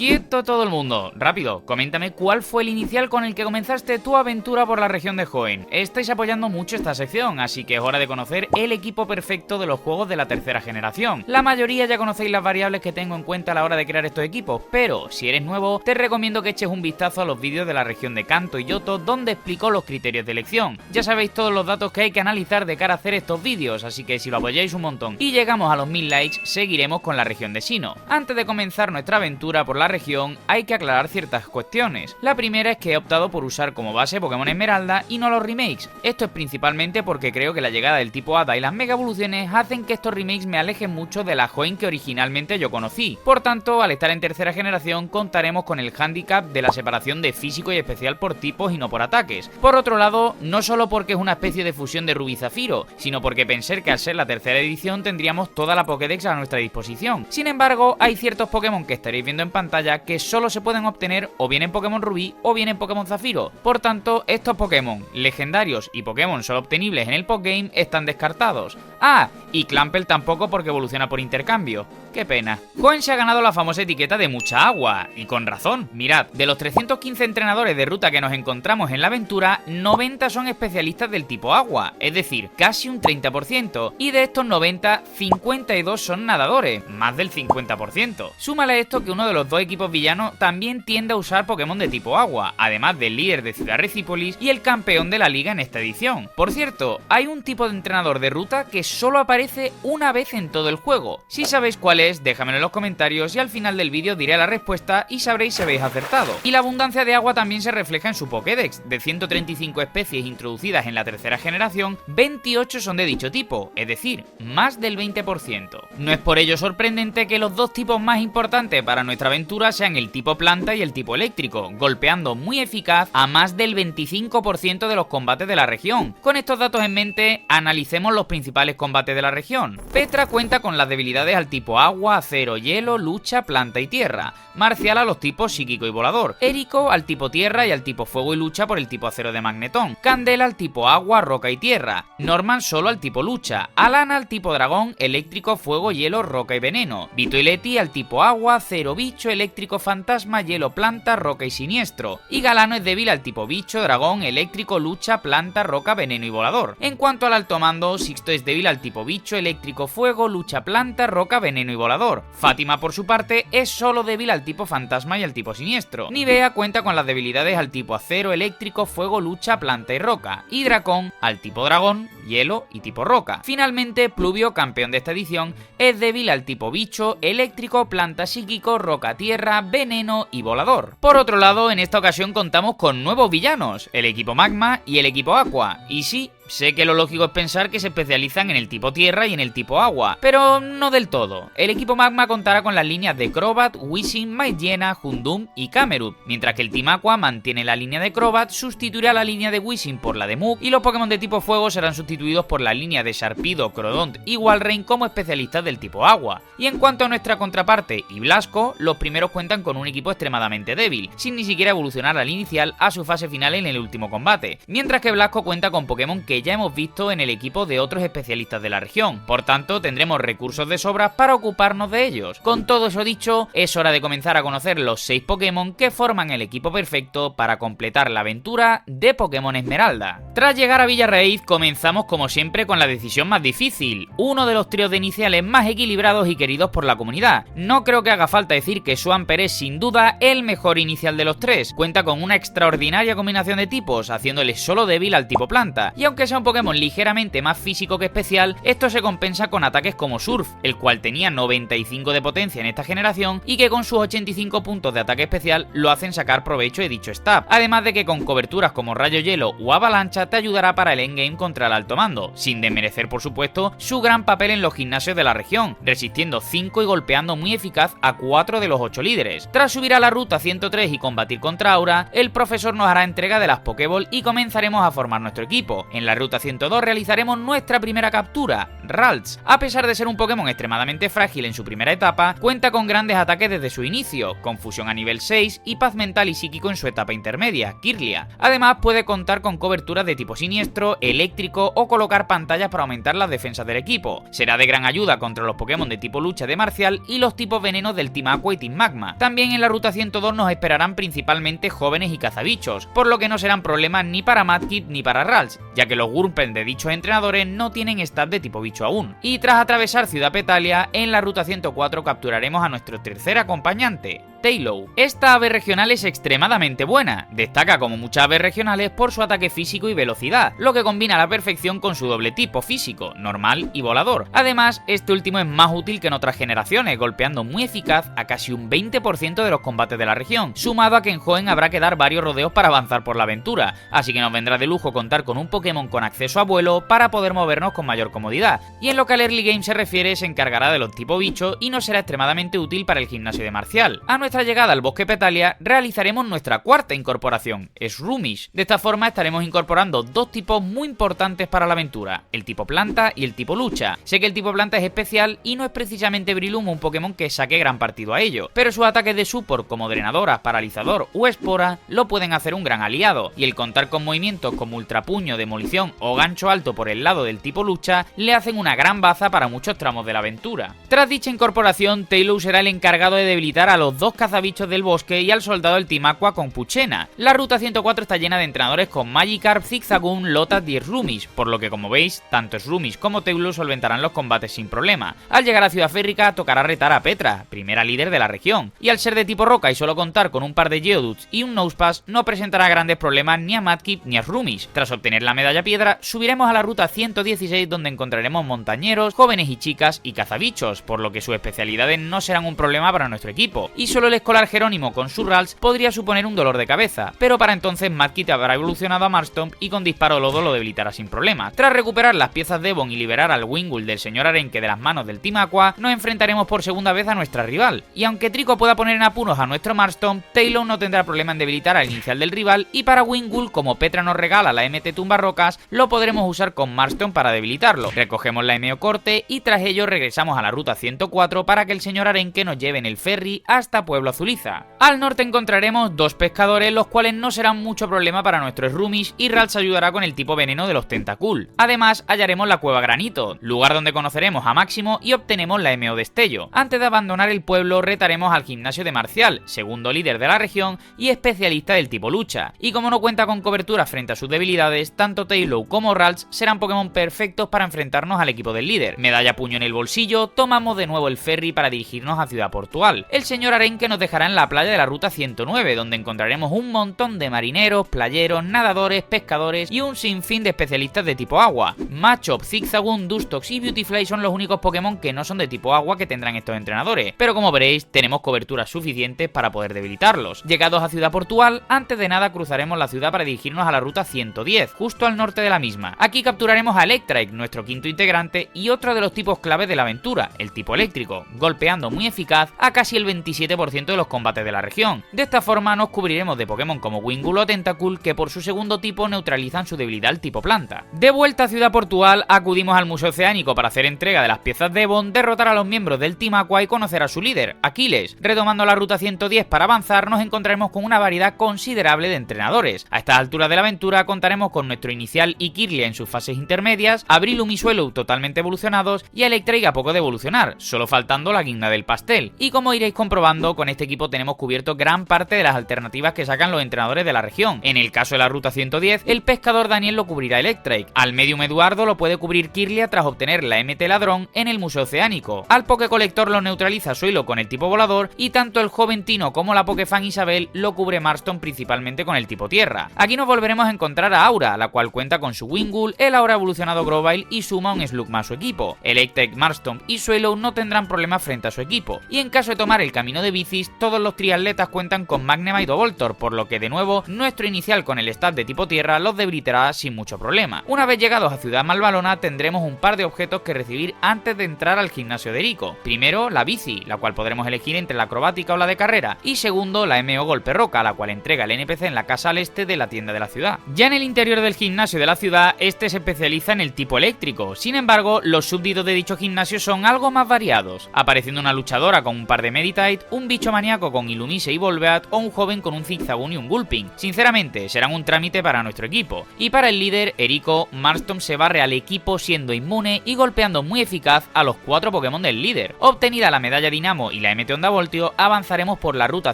Quieto todo el mundo, rápido, coméntame cuál fue el inicial con el que comenzaste tu aventura por la región de Hoenn. Estáis apoyando mucho esta sección, así que es hora de conocer el equipo perfecto de los juegos de la tercera generación. La mayoría ya conocéis las variables que tengo en cuenta a la hora de crear estos equipos, pero si eres nuevo, te recomiendo que eches un vistazo a los vídeos de la región de Kanto y Johto, donde explico los criterios de elección. Ya sabéis todos los datos que hay que analizar de cara a hacer estos vídeos, así que si lo apoyáis un montón y llegamos a los 1000 likes, seguiremos con la región de Sinnoh. Antes de comenzar nuestra aventura por la región, hay que aclarar ciertas cuestiones. La primera es que he optado por usar como base Pokémon Esmeralda y no los remakes. Esto es principalmente porque creo que la llegada del tipo Hada y las mega evoluciones hacen que estos remakes me alejen mucho de la Hoenn que originalmente yo conocí. Por tanto, al estar en tercera generación, contaremos con el hándicap de la separación de físico y especial por tipos y no por ataques. Por otro lado, no solo porque es una especie de fusión de Rubí y Zafiro, sino porque pensé que al ser la tercera edición tendríamos toda la Pokédex a nuestra disposición. Sin embargo, hay ciertos Pokémon que estaréis viendo en pantalla que solo se pueden obtener o bien en Pokémon Rubí o bien en Pokémon Zafiro. Por tanto, estos Pokémon legendarios y Pokémon solo obtenibles en el postgame están descartados. Ah, y Clamperl tampoco porque evoluciona por intercambio. Qué pena. Hoenn se ha ganado la famosa etiqueta de mucha agua, y con razón. Mirad, de los 315 entrenadores de ruta que nos encontramos en la aventura, 90 son especialistas del tipo agua, es decir, casi un 30%, y de estos 90, 52 son nadadores, más del 50%. Súmale a esto que uno de los dos equipos villanos también tiende a usar Pokémon de tipo agua, además del líder de Ciudad Recípolis y el campeón de la liga en esta edición. Por cierto, hay un tipo de entrenador de ruta que solo aparece una vez en todo el juego. Si sabéis cuál es, déjamelo en los comentarios y al final del vídeo diré la respuesta y sabréis si habéis acertado. Y la abundancia de agua también se refleja en su Pokédex. De 135 especies introducidas en la tercera generación, 28 son de dicho tipo, es decir, más del 20%. No es por ello sorprendente que los dos tipos más importantes para nuestra aventura sean el tipo planta y el tipo eléctrico, golpeando muy eficaz a más del 25% de los combates de la región. Con estos datos en mente, analicemos los principales combates de la región. Petra cuenta con las debilidades al tipo agua, acero, hielo, lucha, planta y tierra. Marcial a los tipos psíquico y volador. Érico al tipo tierra y al tipo fuego y lucha por el tipo acero de Magnetón. Candela al tipo agua, roca y tierra. Norman solo al tipo lucha. Alana al tipo dragón, eléctrico, fuego, hielo, roca y veneno. Vito y Leti al tipo agua, acero, bicho, eléctrico, fantasma, hielo, planta, roca y siniestro. Y Galano es débil al tipo bicho, dragón, eléctrico, lucha, planta, roca, veneno y volador. En cuanto al alto mando, Sixto es débil al tipo bicho, eléctrico, fuego, lucha, planta, roca, veneno y volador. Fátima por su parte es solo débil al tipo fantasma y al tipo siniestro. Nivea cuenta con las debilidades al tipo acero, eléctrico, fuego, lucha, planta y roca. Y Dracón al tipo dragón, hielo y tipo roca. Finalmente, Pluvio, campeón de esta edición, es débil al tipo bicho, eléctrico, planta, psíquico, roca, tierra, veneno y volador. Por otro lado, en esta ocasión contamos con nuevos villanos, el equipo Magma y el equipo Aqua. Y sí, sé que lo lógico es pensar que se especializan en el tipo tierra y en el tipo agua, pero no del todo. El equipo Magma contará con las líneas de Crobat, Weezing, Maillena, Houndoom y Camerupt, mientras que el Team Aqua mantiene la línea de Crobat, sustituirá la línea de Weezing por la de Muk y los Pokémon de tipo fuego serán sustituidos por la línea de Sharpedo, Crodont y Walrein como especialistas del tipo agua. Y en cuanto a nuestra contraparte y Blasco, los primeros cuentan con un equipo extremadamente débil, sin ni siquiera evolucionar al inicial a su fase final en el último combate, mientras que Blasco cuenta con Pokémon que ya hemos visto en el equipo de otros especialistas de la región, por tanto tendremos recursos de sobra para ocuparnos de ellos. Con todo eso dicho, es hora de comenzar a conocer los 6 Pokémon que forman el equipo perfecto para completar la aventura de Pokémon Esmeralda. Tras llegar a Villa Raíz, comenzamos como siempre con la decisión más difícil, uno de los tríos de iniciales más equilibrados y queridos por la comunidad. No creo que haga falta decir que Swampert es sin duda el mejor inicial de los tres, cuenta con una extraordinaria combinación de tipos, haciéndole solo débil al tipo planta, y aunque sea un Pokémon ligeramente más físico que especial, esto se compensa con ataques como Surf, el cual tenía 95 de potencia en esta generación y que con sus 85 puntos de ataque especial lo hacen sacar provecho de dicho stab, además de que con coberturas como Rayo Hielo o Avalancha te ayudará para el endgame contra el alto mando, sin desmerecer por supuesto su gran papel en los gimnasios de la región, resistiendo 5 y golpeando muy eficaz a 4 de los 8 líderes. Tras subir a la ruta 103 y combatir contra Aura, el profesor nos hará entrega de las Pokéball y comenzaremos a formar nuestro equipo. En la la ruta 102 realizaremos nuestra primera captura, Ralts. A pesar de ser un Pokémon extremadamente frágil en su primera etapa, cuenta con grandes ataques desde su inicio, confusión a nivel 6 y paz mental y psíquico en su etapa intermedia, Kirlia. Además puede contar con coberturas de tipo siniestro, eléctrico o colocar pantallas para aumentar las defensas del equipo. Será de gran ayuda contra los Pokémon de tipo lucha de Marcial y los tipos venenos del Team Aqua y Team Magma. También en la ruta 102 nos esperarán principalmente jóvenes y cazabichos, por lo que no serán problemas ni para Mudkip ni para Ralts, ya que los Wurmple de dichos entrenadores no tienen stat de tipo bicho aún. Y tras atravesar Ciudad Petalia, en la ruta 104 capturaremos a nuestro tercer acompañante, Taillow. Esta ave regional es extremadamente buena, destaca como muchas aves regionales por su ataque físico y velocidad, lo que combina a la perfección con su doble tipo físico, normal y volador. Además, este último es más útil que en otras generaciones, golpeando muy eficaz a casi un 20% de los combates de la región, sumado a que en Hoenn habrá que dar varios rodeos para avanzar por la aventura, así que nos vendrá de lujo contar con un Pokémon con acceso a vuelo para poder movernos con mayor comodidad. Y en lo que al early game se refiere, se encargará de los tipo bicho y nos será extremadamente útil para el gimnasio de Marcial. A nuestra llegada al bosque Petalia realizaremos nuestra cuarta incorporación, Shroomish. De esta forma estaremos incorporando dos tipos muy importantes para la aventura, el tipo planta y el tipo lucha. Sé que el tipo planta es especial y no es precisamente Breloom un Pokémon que saque gran partido a ello, pero sus ataques de support como drenadoras, paralizador o espora lo pueden hacer un gran aliado, y el contar con movimientos como ultrapuño, demolición o gancho alto por el lado del tipo lucha le hacen una gran baza para muchos tramos de la aventura. Tras dicha incorporación, Taillow será el encargado de debilitar a los dos cazabichos del bosque y al soldado del Team Aqua con Puchena. La ruta 104 está llena de entrenadores con Magikarp, Zigzagoon, Lotad y Shroomish, por lo que como veis, tanto Shroomish como Taillow solventarán los combates sin problema. Al llegar a Ciudad Férrica tocará retar a Petra, primera líder de la región, y al ser de tipo roca y solo contar con un par de Geodudes y un Nosepass, no presentará grandes problemas ni a Mudkip ni a Shroomish. Tras obtener la medalla piedra, subiremos a la ruta 116 donde encontraremos montañeros, jóvenes y chicas y cazabichos, por lo que sus especialidades no serán un problema para nuestro equipo, y solo el escolar Jerónimo con su Ralts podría suponer un dolor de cabeza, pero para entonces Mudkip habrá evolucionado a Marshtomp y con disparo lodo lo debilitará sin problema. Tras recuperar las piezas de Devon y liberar al Wingull del señor Arenque de las manos del Team Aqua, nos enfrentaremos por segunda vez a nuestra rival, y aunque Trico pueda poner en apuros a nuestro Marshtomp, Taillow no tendrá problema en debilitar al inicial del rival, y para Wingull, como Petra nos regala la MT Tumbarrocas, lo podremos usar con Marshtomp para debilitarlo. Recogemos la MO Corte y tras ello regresamos a la ruta 104 para que el señor Arenque nos lleve en el ferry hasta Pueblo Azuliza. Al norte encontraremos dos pescadores, los cuales no serán mucho problema para nuestro Shroomish, y Ralts ayudará con el tipo veneno de los Tentacool. Además, hallaremos la cueva Granito, lugar donde conoceremos a Máximo y obtenemos la MO Destello. Antes de abandonar el pueblo, retaremos al gimnasio de Marcial, segundo líder de la región y especialista del tipo lucha. Y como no cuenta con cobertura frente a sus debilidades, tanto Taillow como Ralts serán Pokémon perfectos para enfrentarnos al equipo del líder. Medalla puño en el bolsillo, tomamos de nuevo el ferry para dirigirnos a Ciudad Portual. El señor Arenque nos dejará en la playa de la ruta 109, donde encontraremos un montón de marineros, playeros, nadadores, pescadores y un sinfín de especialistas de tipo agua. Machop, Zigzagoon, Dustox y Beautifly son los únicos Pokémon que no son de tipo agua que tendrán estos entrenadores, pero como veréis tenemos coberturas suficientes para poder debilitarlos. Llegados a Ciudad Portual, antes de nada cruzaremos la ciudad para dirigirnos a la ruta 110, justo al norte de la misma. Aquí capturaremos a Electrike, nuestro quinto integrante y otro de los tipos clave de la aventura, el tipo eléctrico, golpeando muy eficaz a casi el 27% de los combates de la región. De esta forma nos cubriremos de Pokémon como Wingull o Tentacool que por su segundo tipo neutralizan su debilidad al tipo planta. De vuelta a Ciudad Portual, acudimos al Museo Oceánico para hacer entrega de las piezas Devon, derrotar a los miembros del Team Aqua y conocer a su líder, Aquiles. Retomando la ruta 110 para avanzar, nos encontraremos con una variedad considerable de entrenadores. A estas alturas de la aventura contaremos con nuestro inicial y Kirlia en sus fases intermedias, a Breloom y Swellow totalmente evolucionados y a Electrike a poco de evolucionar, solo faltando la guinda del pastel. Y como iréis comprobando, con este equipo tenemos cubierto gran parte de las alternativas que sacan los entrenadores de la región. En el caso de la ruta 110, el pescador Daniel lo cubrirá Electrike, al Medium Eduardo lo puede cubrir Kirlia tras obtener la MT Ladrón en el Museo Oceánico, al Pokécolector lo neutraliza Suelo con el tipo volador y tanto el joven Tino como la Pokéfan Isabel lo cubre Marshtomp principalmente con el tipo tierra. Aquí nos volveremos a encontrar a Aura, la cual cuenta con su Wingull, el ahora evolucionado Grovyle y suma un Slugma a su equipo. Electrike, Marshtomp y Suelo no tendrán problemas frente a su equipo, y en caso de tomar el camino de bicis, todos los triados triatletas cuentan con Magnemite o Voltorb, por lo que de nuevo nuestro inicial con el stat de tipo tierra los debilitará sin mucho problema. Una vez llegados a Ciudad Malvalona tendremos un par de objetos que recibir antes de entrar al gimnasio de Erico. Primero, la bici, la cual podremos elegir entre la acrobática o la de carrera, y segundo, la MO Golpe Roca, la cual entrega el NPC en la casa al este de la tienda de la ciudad. Ya en el interior del gimnasio de la ciudad, este se especializa en el tipo eléctrico, sin embargo, los súbditos de dicho gimnasio son algo más variados, apareciendo una luchadora con un par de Meditite, un bicho maníaco con Illumise y Volbeat o un joven con un Zigzagoon y un Gulping. Sinceramente, serán un trámite para nuestro equipo. Y para el líder, Erico, Marston se barre al equipo siendo inmune y golpeando muy eficaz a los 4 Pokémon del líder. Obtenida la medalla Dinamo y la MT Onda Voltio, avanzaremos por la ruta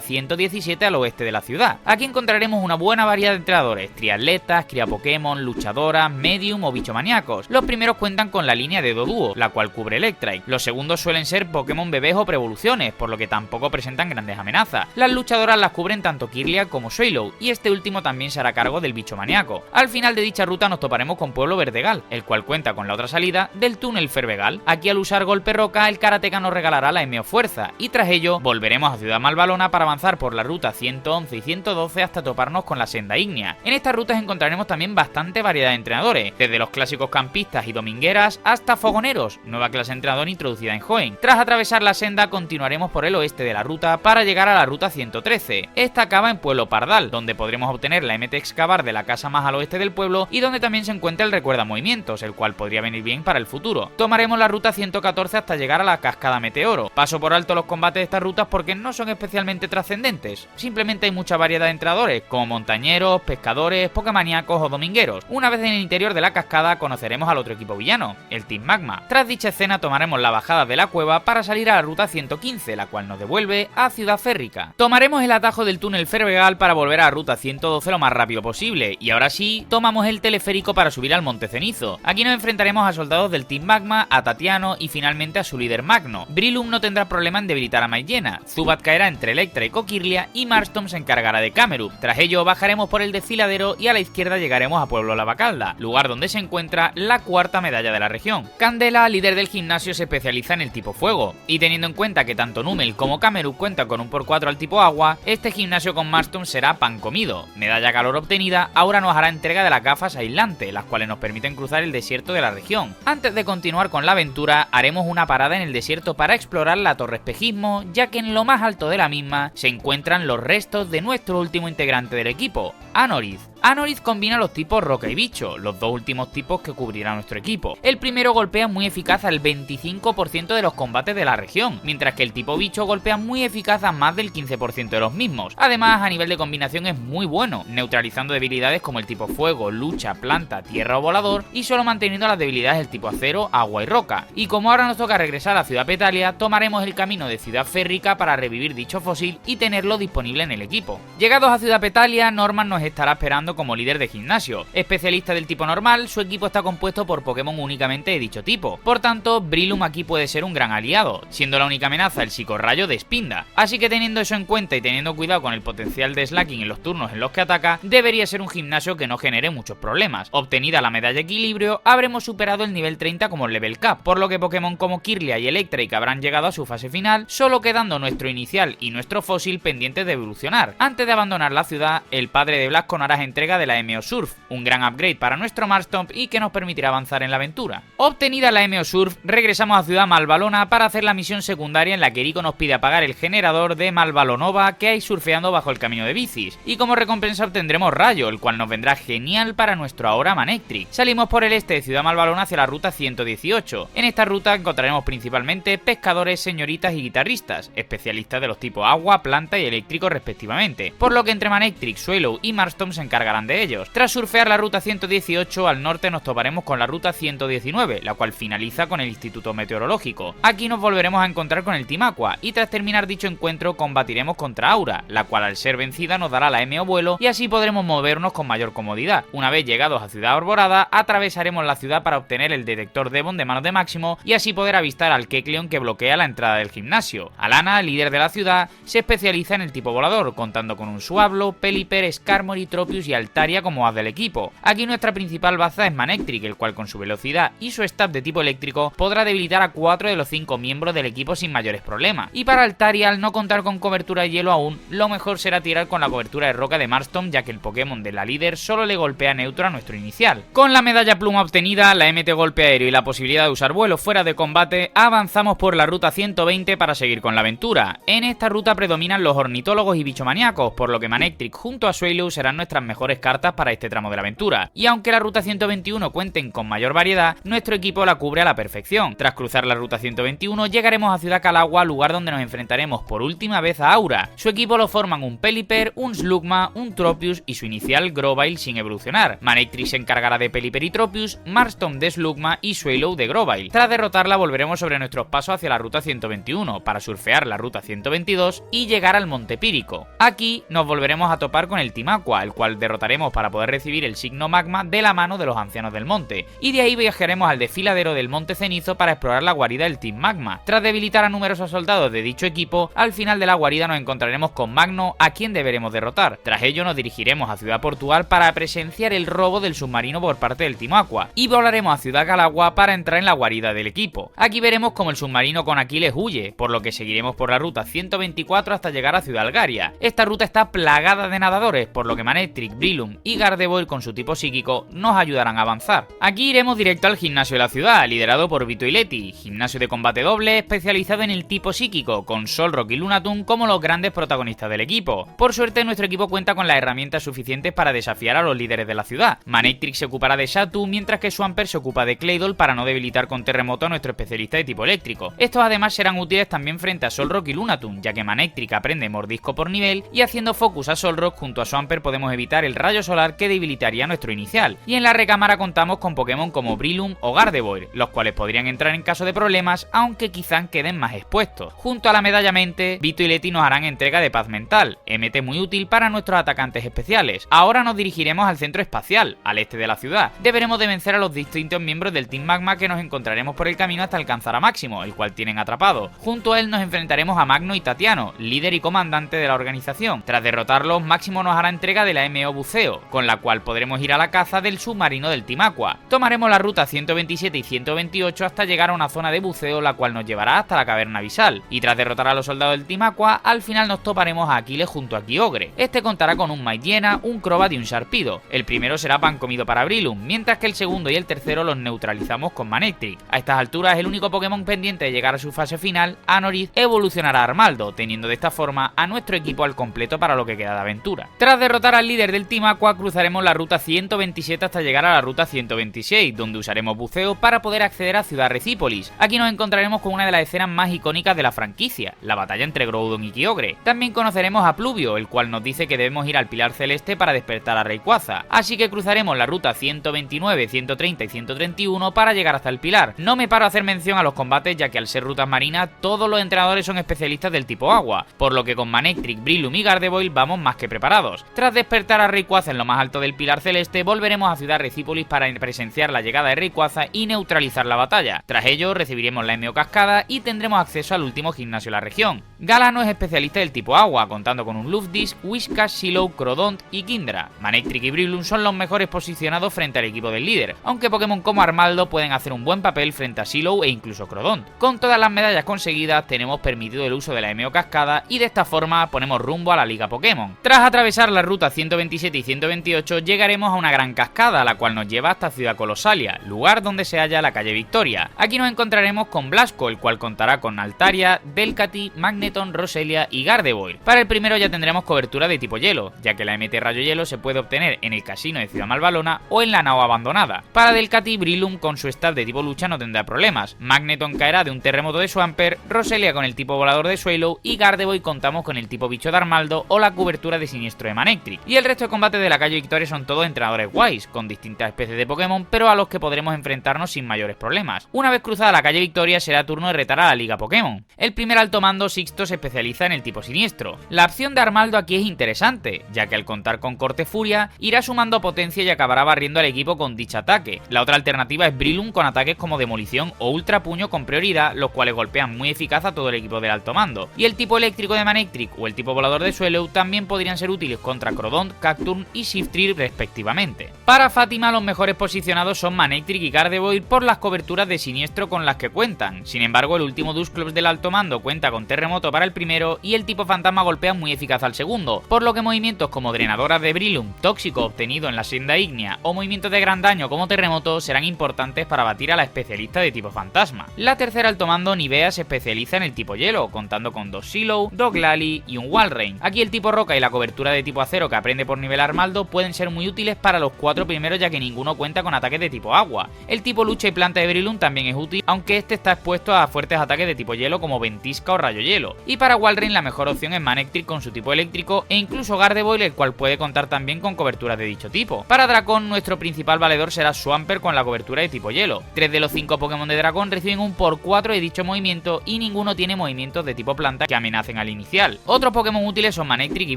117 al oeste de la ciudad. Aquí encontraremos una buena variedad de entrenadores, triatletas, cría Pokémon, luchadoras, medium o bichomaníacos. Los primeros cuentan con la línea de Doduo, la cual cubre Electrike. Los segundos suelen ser Pokémon bebés o preevoluciones, por lo que tampoco presentan grandes amenazas. Las luchadoras las cubren tanto Kirlia como Swallow, y este último también se hará cargo del bicho maníaco. Al final de dicha ruta nos toparemos con Pueblo Verdegal, el cual cuenta con la otra salida del túnel Fervegal. Aquí al usar Golpe Roca, el karateka nos regalará la MO Fuerza, y tras ello volveremos a Ciudad Malvalona para avanzar por la ruta 111 y 112 hasta toparnos con la senda ígnea. En estas rutas encontraremos también bastante variedad de entrenadores, desde los clásicos campistas y domingueras hasta fogoneros, nueva clase de entrenador introducida en Hoenn. Tras atravesar la senda continuaremos por el oeste de la ruta para llegar a la ruta 113. Esta acaba en Pueblo Pardal, donde podremos obtener la MT Excavar de la casa más al oeste del pueblo y donde también se encuentra el Recuerda Movimientos, el cual podría venir bien para el futuro. Tomaremos la ruta 114 hasta llegar a la Cascada Meteoro. Paso por alto los combates de estas rutas porque no son especialmente trascendentes, simplemente hay mucha variedad de entrenadores, como montañeros, pescadores, pokemaníacos o domingueros. Una vez en el interior de la cascada conoceremos al otro equipo villano, el Team Magma. Tras dicha escena tomaremos la bajada de la cueva para salir a la ruta 115, la cual nos devuelve a Ciudad Férrica. Tomaremos el atajo del túnel Fervegal para volver a la ruta 112 lo más rápido posible, y ahora sí, tomamos el teleférico para subir al Monte Cenizo. Aquí nos enfrentaremos a soldados del Team Magma, a Tatiano y finalmente a su líder Magno. Breloom no tendrá problema en debilitar a Maillena, Zubat caerá entre Electra y Kokirlia y Marston se encargará de Camerupt. Tras ello bajaremos por el desfiladero y a la izquierda llegaremos a Pueblo Lavacalda, lugar donde se encuentra la cuarta medalla de la región. Candela, líder del gimnasio, se especializa en el tipo fuego, y teniendo en cuenta que tanto Numel como Camerupt cuentan con un x4 al tipo agua, este gimnasio con Marston será pan comido. Medalla calor obtenida, ahora nos hará entrega de las gafas aislante, las cuales nos permiten cruzar el desierto de la región. Antes de continuar con la aventura, haremos una parada en el desierto para explorar la Torre Espejismo, ya que en lo más alto de la misma se encuentran los restos de nuestro último integrante del equipo, Anorith. Anorith combina los tipos roca y bicho, los dos últimos tipos que cubrirá nuestro equipo. El primero golpea muy eficaz al 25% de los combates de la región, mientras que el tipo bicho golpea muy eficaz a más del 15% de los mismos. Además, a nivel de combinación es muy bueno, neutralizando debilidades como el tipo fuego, lucha, planta, tierra o volador, y solo manteniendo las debilidades del tipo acero, agua y roca. Y como ahora nos toca regresar a Ciudad Petalia, tomaremos el camino de Ciudad Férrica para revivir dicho fósil y tenerlo disponible en el equipo. Llegados a Ciudad Petalia, Norman nos estará esperando como líder de gimnasio. Especialista del tipo normal, su equipo está compuesto por Pokémon únicamente de dicho tipo. Por tanto, Breloom aquí puede ser un gran aliado, siendo la única amenaza el psicorrayo de Spinda. Así que teniendo eso en cuenta y teniendo cuidado con el potencial de Slacking en los turnos en los que ataca, debería ser un gimnasio que no genere muchos problemas. Obtenida la medalla equilibrio, habremos superado el nivel 30 como level cap, por lo que Pokémon como Kirlia y Electrike habrán llegado a su fase final, solo quedando nuestro inicial y nuestro fósil pendientes de evolucionar. Antes de abandonar la ciudad, el padre de Blasco nos hará entrega de la MO Surf, un gran upgrade para nuestro Marshtomp y que nos permitirá avanzar en la aventura. Obtenida la MO Surf, regresamos a Ciudad Malvalona para hacer la misión secundaria en la que Erico nos pide apagar el generador de Malvalonova que hay surfeando bajo el camino de bicis, y como recompensa obtendremos Rayo, el cual nos vendrá genial para nuestro ahora Manectric. Salimos por el este de Ciudad Malvalona hacia la ruta 118. En esta ruta encontraremos principalmente pescadores, señoritas y guitarristas, especialistas de los tipos agua, planta y eléctrico respectivamente, por lo que entre Manectric, Swallow y Marston se encargarán de ellos. Tras surfear la ruta 118, al norte nos toparemos con la ruta 119, la cual finaliza con el Instituto Meteorológico. Aquí nos volveremos a encontrar con el Team Aqua, y tras terminar dicho encuentro combatiremos contra Aura, la cual al ser vencida nos dará la MO Vuelo y así podremos movernos con mayor comodidad. Una vez llegados a Ciudad Arborada, atravesaremos la ciudad para obtener el detector Devon de manos de Máximo y así poder avistar al Kecleon que bloquea la entrada del gimnasio. Alana, líder de la ciudad, se especializa en el tipo volador, contando con un Suablo, Pelipper, Skarmory, Tropius y Altaria como as del equipo. Aquí nuestra principal baza es Manectric, el cual con su velocidad y su staff de tipo eléctrico podrá debilitar a 4 de los 5 miembros del equipo sin mayores problemas. Y para Altaria, al no contar con cobertura de hielo aún, lo mejor será tirar con la cobertura de roca de Marston, ya que el Pokémon de la líder solo le golpea neutro a nuestro inicial. Con la medalla pluma obtenida, la MT golpe aéreo y la posibilidad de usar vuelo fuera de combate, avanzamos por la ruta 120 para seguir con la aventura. En esta ruta predominan los ornitólogos y bichomaníacos, por lo que Manectric junto a Swallow serán nuestras mejores cartas para este tramo de la aventura. Y aunque la ruta 121 cuenten con mayor variedad, nuestro equipo la cubre a la perfección. Tras cruzar la ruta 121 llegaremos a Ciudad Calagua, lugar donde nos enfrentaremos por última vez a Aura. Su equipo lo forman un Pelipper, un Slugma, un Tropius y su inicial Grovyle sin evolucionar. Manectric se encargará de Pelipper y Tropius, Marston de Slugma y Swallow de Grovyle. Tras derrotarla volveremos sobre nuestros pasos hacia la ruta 121 para surfear la ruta 122 y llegar al Monte Pírico. Aquí nos volveremos a topar con el Team Aqua, el cual derrotaremos para poder recibir el signo magma de la mano de los ancianos del monte, y de ahí viajaremos al desfiladero del Monte Cenizo para explorar la guarida del Team Magma. Tras debilitar a numerosos soldados de dicho equipo, al final de la guarida nos encontraremos con Magno, a quien deberemos derrotar. Tras ello nos dirigiremos a Ciudad Portugal para presenciar el robo del submarino por parte del Team Aqua, y volaremos a Ciudad Calagua para entrar en la guarida del equipo. Aquí veremos como el submarino con Aquiles huye, por lo que seguiremos por la ruta 124 hasta llegar a Ciudad Algaria. Esta ruta está plagada de nadadores, por lo que Manectric, Breloom y Gardevoir con su tipo psíquico nos ayudarán a avanzar. Aquí iremos directo al gimnasio de la ciudad, liderado por Vito y Leti, gimnasio de combate doble especializado en el tipo psíquico, con Solrock y Lunatone como los grandes protagonistas del equipo. Por suerte nuestro equipo cuenta con las herramientas suficientes para desafiar a los líderes de la ciudad. Manectric se ocupará de Xatu, mientras que Swampert se ocupa de Claydol para no debilitar con terremoto a nuestro especialista de tipo eléctrico. Estos además serán útiles también frente a Solrock y Lunatone, ya que Manectric aprende mordisco por nivel y haciendo focus a Solrock junto a Swampert podemos evitar el rayo solar que debilitaría a nuestro inicial. Y en la recámara contamos con Pokémon como Breloom o Gardevoir, los cuales podrían entrar en caso de problemas, aunque quizás queden más expuestos. Junto a la medalla mente, Vito y Leti nos harán entrega de paz mental, MT muy útil para nuestros atacantes especiales. Ahora nos dirigiremos al centro espacial, al este de la ciudad. Deberemos de vencer a los distintos miembros del Team Magma que nos encontraremos por el camino hasta alcanzar a Máximo, el cual tienen atrapado. Junto a él nos enfrentaremos a Magno y Tatiano, líder y comandante de la organización. Tras derrotarlos, Máximo nos hará entrega de la MO Buceo, con la cual podremos ir a la caza del submarino del Team Aqua. Tomaremos la ruta 127 y 128 hasta llegar a una zona de buceo, la cual nos llevará hasta la caverna abisal. Y tras derrotar a los soldados del Team Aqua, al final nos toparemos a Aquiles junto a Kyogre. Este contará con un Maillena, un Crobat y un Sharpedo. El primero será pan comido para Breloom, mientras que el segundo y el tercero los neutralizamos con Manectric. A estas alturas, el único Pokémon pendiente de llegar a su fase final, Anorith, evolucionará a Armaldo, teniendo de esta forma a nuestro equipo al completo para lo que queda de aventura. Tras derrotar al líder del Team Aqua, cruzaremos la ruta 127 hasta llegar a la ruta 126, donde usaremos buceo para poder acceder a Ciudad Recípolis. Aquí nos encontraremos con una de las escenas más icónicas de la franquicia, la batalla entre Groudon y Kyogre. También conoceremos a Pluvio, el cual nos dice que debemos ir al Pilar Celeste para despertar a Rayquaza, así que cruzaremos la ruta 129, 130 y 131 para llegar hasta el Pilar. No me paro a hacer mención a los combates, ya que al ser rutas marinas, todos los entrenadores son especialistas del tipo agua, por lo que con Manectric, Breloom y Gardevoir vamos más que preparados. Tras despertar a Rayquaza en lo más alto del Pilar Celeste, volveremos a Ciudad Recípolis para presenciar la llegada de Rayquaza y neutralizar la batalla. Tras ello recibiremos la MO Cascada y tendremos acceso al último gimnasio de la región. Galano es especialista del tipo agua, contando con un Luffdisc, Whiscash, Silo, Crodont y Kindra. Manectric y Breloom son los mejores posicionados frente al equipo del líder, aunque Pokémon como Armaldo pueden hacer un buen papel frente a Silo e incluso Crodont. Con todas las medallas conseguidas tenemos permitido el uso de la MO Cascada y de esta forma ponemos rumbo a la Liga Pokémon. Tras atravesar la ruta 127 y 128 llegaremos a una gran cascada, la cual nos lleva hasta Ciudad Colosalia, lugar donde se halla la calle Victoria. Aquí nos encontraremos con Blasco, el cual contará con Altaria, Delcatty, Magneton, Roselia y Gardevoir. Para el primero ya tendremos cobertura de tipo hielo, ya que la MT Rayo Hielo se puede obtener en el casino de Ciudad Malvalona o en la nao abandonada. Para Delcatty, Breloom con su staff de tipo lucha no tendrá problemas, Magneton caerá de un terremoto de Swampert, Roselia con el tipo volador de Swallow y Gardevoir contamos con el tipo bicho de Armaldo o la cobertura de siniestro de Manectric. Y el resto de combates de la calle Victoria son todos entrenadores guays, con distintas especies de Pokémon, pero a los que podremos enfrentarnos sin mayores problemas. Una vez cruzada la calle Victoria será turno de retar a la Liga Pokémon. El primer alto mando, Sixto, se especializa en el tipo siniestro. La opción de Armaldo aquí es interesante, ya que al contar con Corte Furia, irá sumando potencia y acabará barriendo al equipo con dicho ataque. La otra alternativa es Breloom con ataques como Demolición o Ultra Puño con prioridad, los cuales golpean muy eficaz a todo el equipo del alto mando. Y el tipo eléctrico de Manectric o el tipo volador de Swallow también podrían ser útiles contra Crodont, Cactus Saturn y Shiftry respectivamente. Para Fátima los mejores posicionados son Manectric y Gardevoir por las coberturas de siniestro con las que cuentan. Sin embargo, el último Dusclops del alto mando cuenta con terremoto para el primero y el tipo fantasma golpea muy eficaz al segundo, por lo que movimientos como drenadoras de Breloom, tóxico obtenido en la senda ígnea o movimientos de gran daño como terremoto serán importantes para batir a la especialista de tipo fantasma. La tercera alto mando Nivea se especializa en el tipo hielo, contando con 2 Silo, 2 Glalie y un Walrein. Aquí el tipo roca y la cobertura de tipo acero que aprende por nivel Armaldo pueden ser muy útiles para los 4 primeros, ya que ninguno cuenta con ataques de tipo agua. El tipo lucha y planta de Breloom también es útil, aunque este está expuesto a fuertes ataques de tipo hielo como Ventisca o Rayo Hielo. Y para Walrein la mejor opción es Manectric con su tipo eléctrico e incluso Gardevoir, el cual puede contar también con coberturas de dicho tipo. Para Dracón nuestro principal valedor será Swampert con la cobertura de tipo hielo. 3 de los 5 Pokémon de Dragón reciben un por 4 de dicho movimiento y ninguno tiene movimientos de tipo planta que amenacen al inicial. Otros Pokémon útiles son Manectric y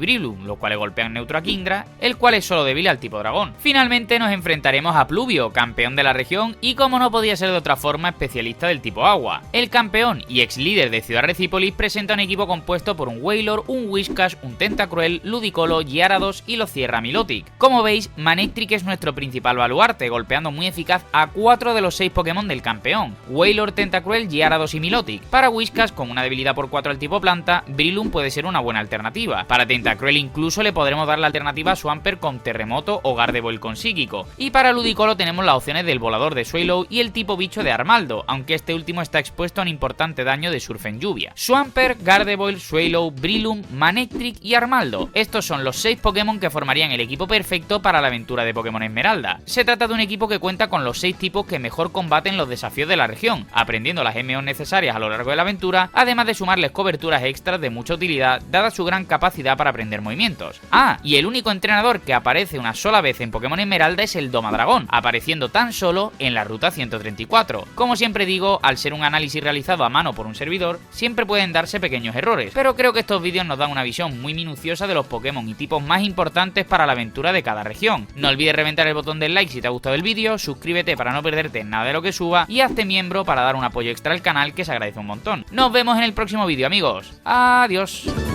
Breloom, los cuales golpean neutro a Kingdra, el cual es solo débil al tipo dragón. Finalmente nos enfrentaremos a Pluvio, campeón de la región y como no podía ser de otra forma, especialista del tipo agua. El campeón y ex líder de Ciudad Recípolis presenta un equipo compuesto por un Wailord, un Whiscash, un Tentacruel, Ludicolo, Gyarados y lo cierra Milotic. Como veis, Manectric es nuestro principal baluarte, golpeando muy eficaz a 4 de los 6 Pokémon del campeón: Wailord, Tentacruel, Gyarados y Milotic. Para Whiscash, con una debilidad por 4 al tipo planta, Breloom puede ser una buena alternativa. Para Tentacruel incluso le podremos dar la alternativa a Swampert con terremoto o Gardevoir con psíquico. Y para Ludicolo tenemos las opciones del volador de Swallow y el tipo bicho de Armaldo, aunque este último está expuesto a un importante daño de surf en lluvia. Swampert, Gardevoir, Swallow, Breloom, Manectric y Armaldo. Estos son los 6 Pokémon que formarían el equipo perfecto para la aventura de Pokémon Esmeralda. Se trata de un equipo que cuenta con los 6 tipos que mejor combaten los desafíos de la región, aprendiendo las MO necesarias a lo largo de la aventura, además de sumarles coberturas extras de mucha utilidad dada su gran capacidad para aprender movimientos. Ah, y el único entrenador que aparece una sola vez en Pokémon Esmeralda es el Domadragón, apareciendo tan solo en la ruta 134. Como siempre digo, al ser un análisis realizado a mano por un servidor, siempre pueden darse pequeños errores, pero creo que estos vídeos nos dan una visión muy minuciosa de los Pokémon y tipos más importantes para la aventura de cada región. No olvides reventar el botón del like si te ha gustado el vídeo, suscríbete para no perderte nada de lo que suba y hazte miembro para dar un apoyo extra al canal, que se agradece un montón. Nos vemos en el próximo vídeo, amigos. Adiós.